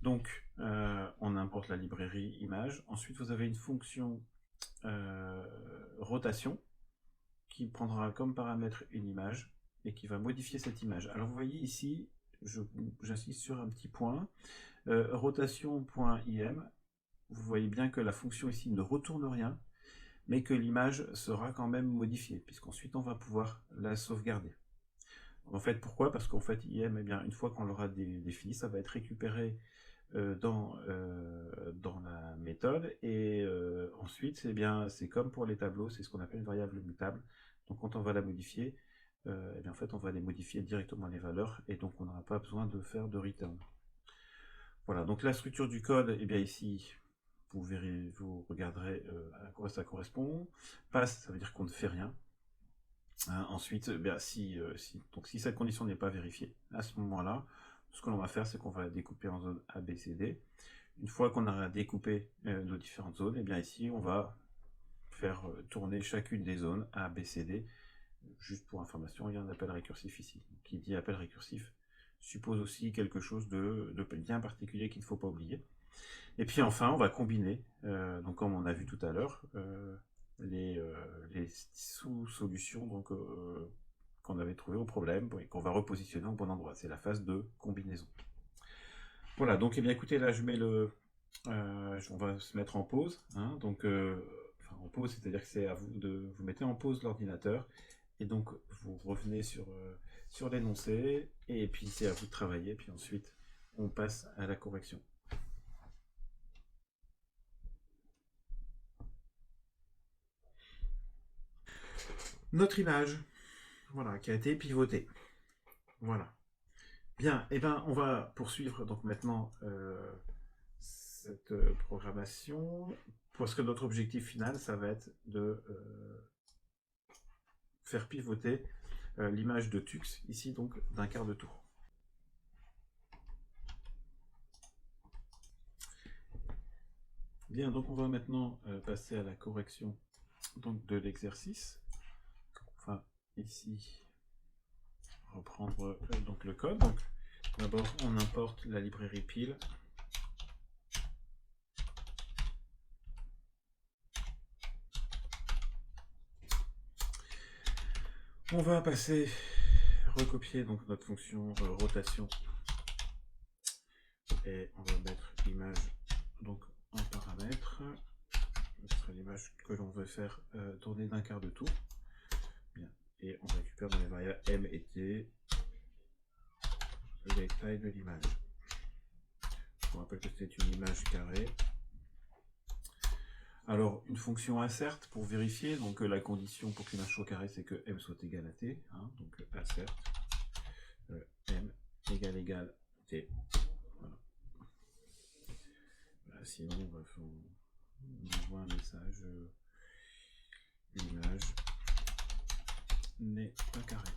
Donc, on importe la librairie image. Ensuite, vous avez une fonction rotation qui prendra comme paramètre une image et qui va modifier cette image. Alors vous voyez ici, j'insiste sur un petit point, rotation.im, vous voyez bien que la fonction ici ne retourne rien, mais que l'image sera quand même modifiée, puisqu'ensuite on va pouvoir la sauvegarder. En fait, pourquoi? Parce qu'en fait, IM, eh bien, une fois qu'on l'aura défini, ça va être récupéré dans la méthode, et ensuite, c'est comme pour les tableaux, c'est ce qu'on appelle une variable mutable. Donc quand on va la modifier, eh bien, en fait, on va les modifier directement les valeurs, et donc on n'aura pas besoin de faire de return. Voilà, donc la structure du code, eh bien ici, vous verrez, vous regarderez à quoi ça correspond. Pass, ça veut dire qu'on ne fait rien. Ensuite, si cette condition n'est pas vérifiée, à ce moment-là, ce que l'on va faire, c'est qu'on va la découper en zones A, B, C, D. Une fois qu'on a découpé nos différentes zones, et bien ici, on va faire tourner chacune des zones A, B, C, D. Juste pour information, il y a un appel récursif ici. Qui dit appel récursif suppose aussi quelque chose de bien particulier qu'il ne faut pas oublier. Et puis enfin, on va combiner, donc comme on a vu tout à l'heure, les sous-solutions qu'on avait trouvées au problème et qu'on va repositionner au bon endroit. C'est la phase de combinaison. Voilà, donc écoutez, là je mets on va se mettre en pause. Enfin en pause, c'est-à-dire que c'est à vous vous mettez en pause l'ordinateur et donc vous revenez sur l'énoncé et puis c'est à vous de travailler. Puis ensuite, on passe à la correction. Notre image, voilà, qui a été pivotée. Voilà. Bien, on va poursuivre donc maintenant cette programmation, parce que notre objectif final, ça va être de faire pivoter l'image de Tux, ici donc d'un quart de tour. Bien, donc on va maintenant passer à la correction de l'exercice. Enfin, ici, reprendre donc le code. Donc, d'abord, on importe la librairie pile. On va recopier donc notre fonction rotation et on va mettre l'image donc en paramètre. Ce sera l'image que l'on veut faire tourner d'un quart de tour. Bien. Et on récupère dans les variables M et T les tailles de l'image. Je vous rappelle que c'est une image carrée. Alors, une fonction insert pour vérifier, donc la condition pour que l'image soit carrée, c'est que M soit égal à T. Donc insert M égale T. Voilà. Sinon, on envoie un message l'image n'est pas carrée.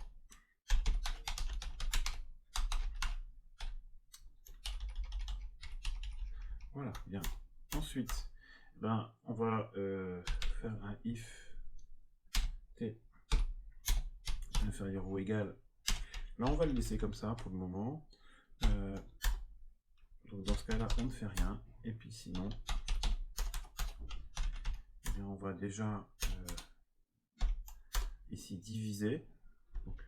Voilà, bien. Ensuite, on va faire un if t inférieur ou égal. Là, on va le laisser comme ça pour le moment. Donc dans ce cas-là, on ne fait rien. Et puis sinon, on va déjà ici diviser. Donc,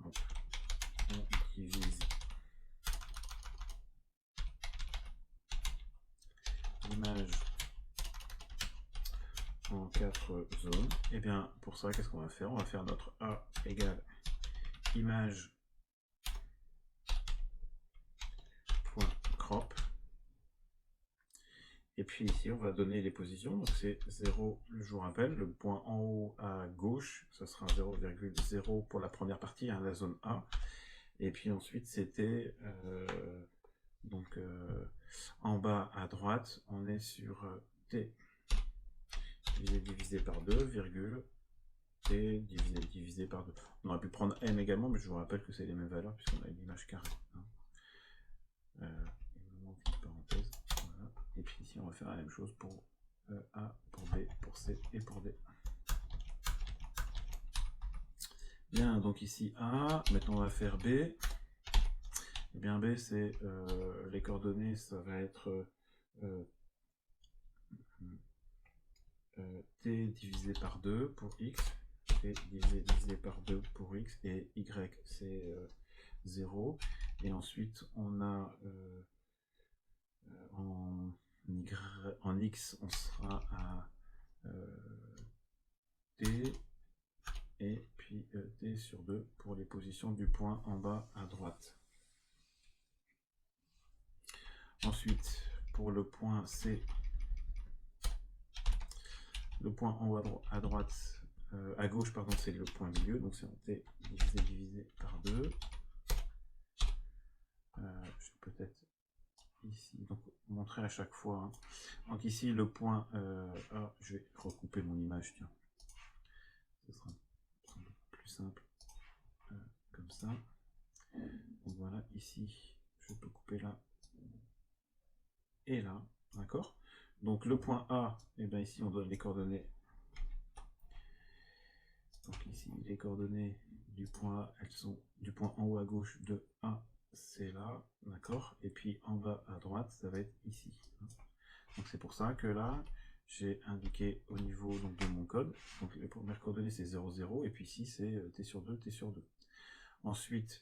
hop, on divise l'image en 4 zones. Et bien pour ça, qu'est-ce qu'on va faire? On va faire notre A égale image point crop. Et puis ici, on va donner les positions. Donc c'est 0, je vous rappelle, le point en haut à gauche, ça sera 0,0 pour la première partie, la zone A. Et puis ensuite, c'était donc en bas à droite, on est sur t divisé par 2, virgule, t divisé par 2. On aurait pu prendre m également, mais je vous rappelle que c'est les mêmes valeurs puisqu'on a une image carrée. Hein. Il me manque une parenthèse. Voilà. Et puis ici, on va faire la même chose pour A, pour B, pour C et pour D. Bien, donc ici A, maintenant on va faire B. Et bien B, c'est les coordonnées, ça va être t divisé par 2 pour x, t divisé par 2 pour x, et y c'est 0. Et ensuite on a en x, on sera à t, et puis t sur 2 pour les positions du point en bas à droite. Ensuite, pour le point C, le point en haut à droite, à gauche, pardon, c'est le point milieu, donc c'est en t divisé par 2. Je vais peut-être ici, donc montrer à chaque fois. Hein. Donc ici, le point, je vais recouper mon image, tiens. Ce sera plus simple, comme ça. Donc voilà, ici, je peux couper là et là, d'accord. Donc le point A, et bien ici on donne les coordonnées. Donc ici les coordonnées du point A, elles sont du point en haut à gauche de A, c'est là, d'accord. Et puis en bas à droite, ça va être ici. Donc c'est pour ça que là, j'ai indiqué au niveau donc, de mon code. Donc les premières coordonnées c'est 0, 0, et puis ici c'est t sur 2, t sur 2. Ensuite,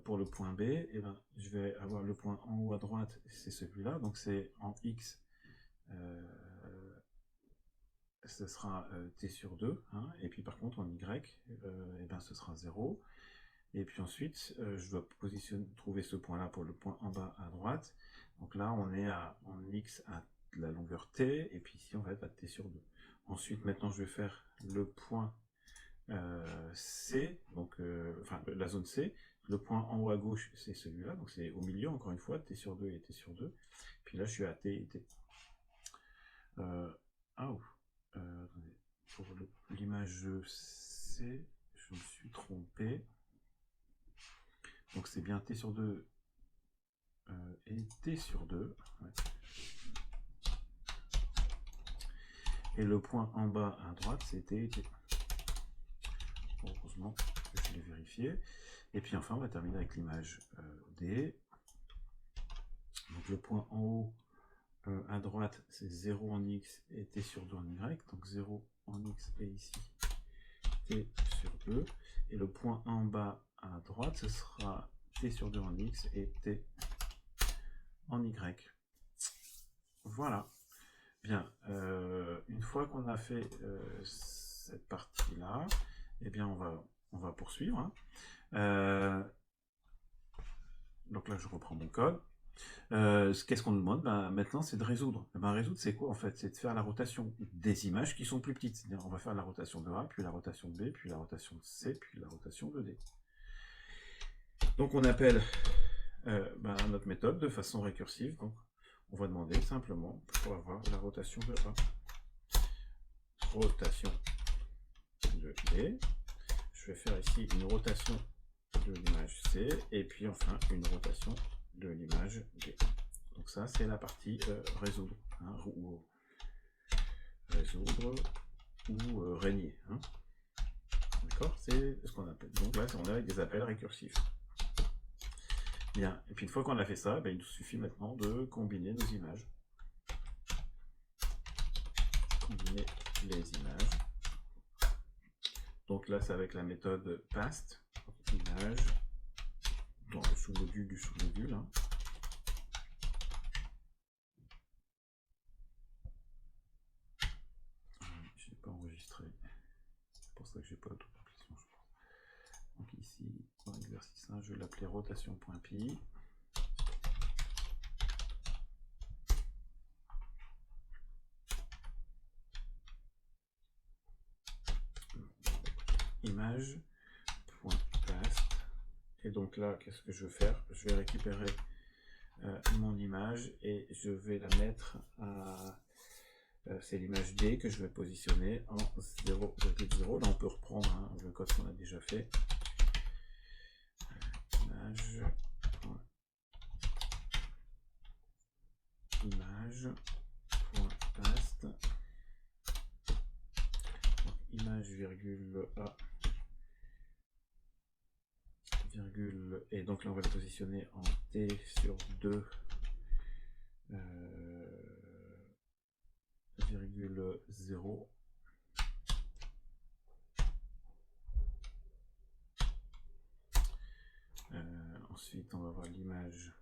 pour le point B, eh ben, je vais avoir le point en haut à droite, c'est celui-là, donc c'est en x, ce sera t sur 2, hein, et puis par contre en y, eh ben, ce sera 0, et puis ensuite, je dois trouver ce point-là pour le point en bas à droite, donc là on est en x à la longueur t, et puis ici on va être à t sur 2. Ensuite, maintenant je vais faire le point C, donc enfin la zone C. Le point en haut à gauche, c'est celui-là, donc c'est au milieu, encore une fois, t sur 2 et t sur 2. Puis là, je suis à t et t. Attendez, pour l'image C, je me suis trompé. Donc c'est bien t sur 2 et t sur 2. Ouais. Et le point en bas à droite, c'est t et t. Heureusement, je l'ai vérifié. Et puis enfin, on va terminer avec l'image D. Donc le point en haut à droite, c'est 0 en x et t sur 2 en y. Donc 0 en x et ici t sur 2. Et le point en bas à droite, ce sera t sur 2 en x et t en y. Voilà. Bien. Une fois qu'on a fait cette partie-là, eh bien on va poursuivre. Hein. Donc là, je reprends mon code. Qu'est-ce qu'on nous demande? Maintenant, c'est de résoudre. Résoudre, c'est quoi en fait? C'est de faire la rotation des images qui sont plus petites. C'est-à-dire, on va faire la rotation de A, puis la rotation de B, puis la rotation de C, puis la rotation de D. Donc, on appelle notre méthode de façon récursive. Donc, on va demander simplement pour avoir la rotation de A. Rotation de D. Je vais faire ici une rotation de l'image C, et puis enfin une rotation de l'image D. Donc ça, c'est la partie résoudre, hein, ou résoudre ou régner. Hein. D'accord? C'est ce qu'on appelle. Donc là, on est avec des appels récursifs. Bien. Et puis une fois qu'on a fait ça, il nous suffit maintenant de combiner nos images. Combiner les images. Donc là, c'est avec la méthode past, image, dans le sous-module du sous-module. Hein. Je n'ai pas enregistré. C'est pour ça que j'ai pas l'auto-complétion, je pense. Donc ici, dans l'exercice 1, je vais l'appeler rotation.py. Image.past Et donc là, qu'est-ce que je vais faire? Je vais récupérer mon image et je vais la mettre à... c'est l'image D que je vais positionner en 0,0. Là, on peut reprendre hein, le code qu'on a déjà fait. Image, image.past, image virgule A, virgule, et donc là on va le positionner en T sur 2, virgule 0. Ensuite on va voir l'image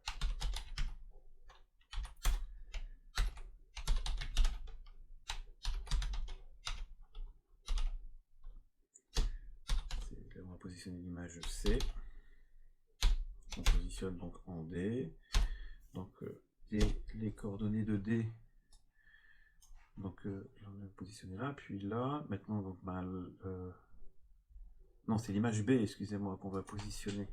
on va positionner l'image C. On positionne donc en D. Donc les coordonnées de D. Donc là on va positionner là, puis là. Maintenant donc non c'est l'image B, excusez-moi, qu'on va positionner.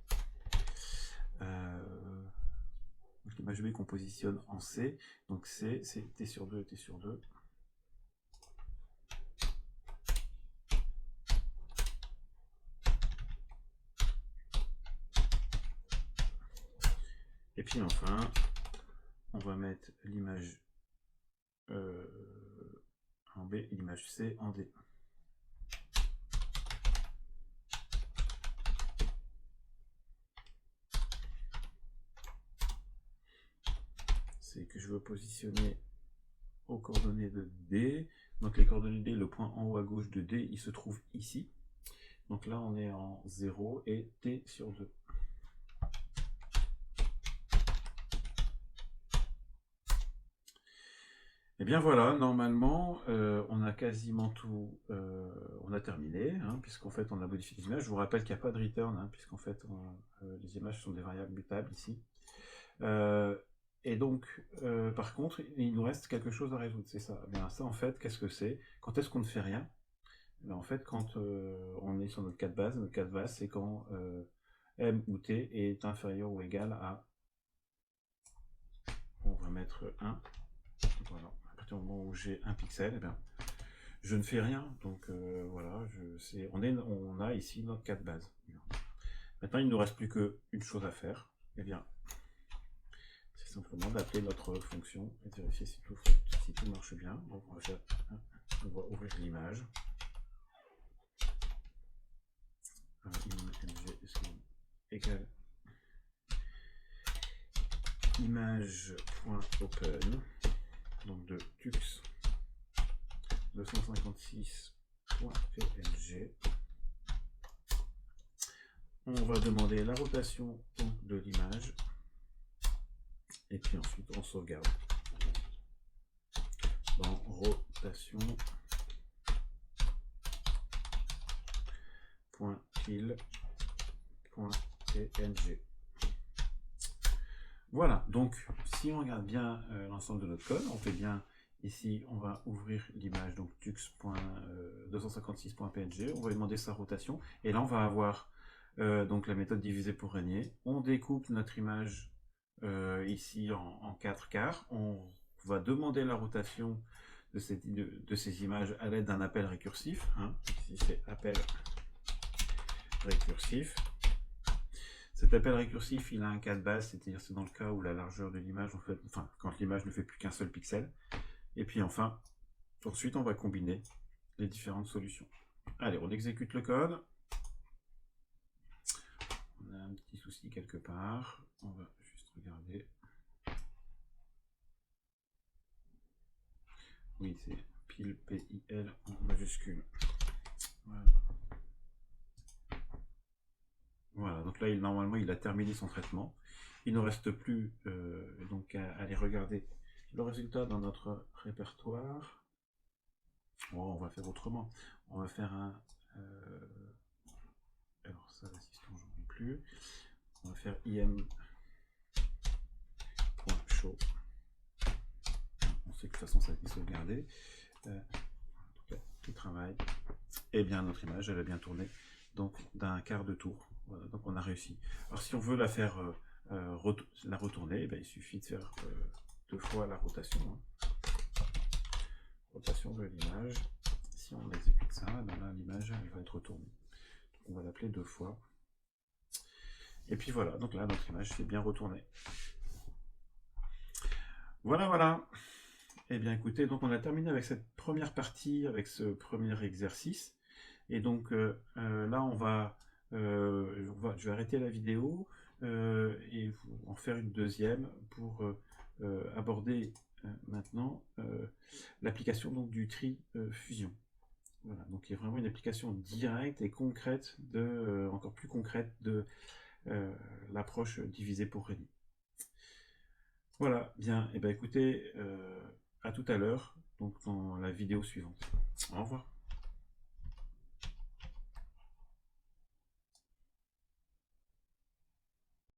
L'image B qu'on positionne en C. Donc C c'est T sur 2, T sur 2. Et puis enfin, on va mettre l'image en B et l'image C en D. C'est que je veux positionner aux coordonnées de D. Donc les coordonnées D, le point en haut à gauche de D, il se trouve ici. Donc là, on est en 0 et T sur 2. Et bien voilà, normalement, on a quasiment tout, on a terminé, hein, puisqu'en fait, on a modifié les images. Je vous rappelle qu'il n'y a pas de return, hein, puisqu'en fait, les images sont des variables mutables ici. Et donc, par contre, il nous reste quelque chose à résoudre, c'est ça. Eh bien, ça, en fait, qu'est-ce que c'est? Quand est-ce qu'on ne fait rien? Ben, en fait, quand on est sur notre cas de base, notre cas de base, c'est quand M ou T est inférieur ou égal à... On va mettre 1. Voilà. À partir du moment où j'ai un pixel, eh bien, je ne fais rien. Donc voilà, on a ici notre cas de base. Maintenant, il ne nous reste plus qu'une chose à faire. Eh bien, c'est simplement d'appeler notre fonction et de vérifier si tout marche bien. Donc on va ouvrir l'image. Img égale image.open, donc de tux 256.png. On va demander la rotation de l'image et puis ensuite on sauvegarde dans rotation.kill.png. Voilà, donc si on regarde bien l'ensemble de notre code, on fait bien ici, on va ouvrir l'image, donc tux.256.png, on va lui demander sa rotation, et là on va avoir donc la méthode diviser pour régner. On découpe notre image ici en 4 quarts, on va demander la rotation de ces images à l'aide d'un appel récursif, hein. Ici c'est appel récursif. Cet appel récursif, il a un cas de base, c'est-à-dire c'est dans le cas où la largeur de l'image, en fait, enfin, quand l'image ne fait plus qu'un seul pixel. Et puis enfin, ensuite, on va combiner les différentes solutions. Allez, on exécute le code. On a un petit souci quelque part. On va juste regarder. Oui, c'est pile PIL en majuscule. Voilà. Voilà, donc là, normalement, il a terminé son traitement. Il ne reste plus donc à aller regarder le résultat dans notre répertoire. Bon, on va faire autrement. On va faire un... alors ça, l'assistant, j'en ai plus. On va faire im.show. On sait que de toute façon, ça a été sauvegardé. Tout travail. Et bien, notre image, elle a bien tourné donc d'un quart de tour. Voilà, donc on a réussi. Alors si on veut la faire la retourner, il suffit de faire 2 fois la rotation. Hein. Rotation de l'image. Si on exécute ça, là l'image elle va être retournée. On va l'appeler 2 fois. Et puis voilà, donc là notre image s'est bien retournée. Voilà. Eh bien écoutez, donc on a terminé avec cette première partie, avec ce premier exercice. Et donc là je vais arrêter la vidéo et en faire une deuxième pour aborder maintenant l'application du tri fusion. Voilà, donc il y a vraiment une application directe et concrète, encore plus concrète de l'approche divisée pour régner. Voilà, bien, et écoutez, à tout à l'heure, donc dans la vidéo suivante. Au revoir.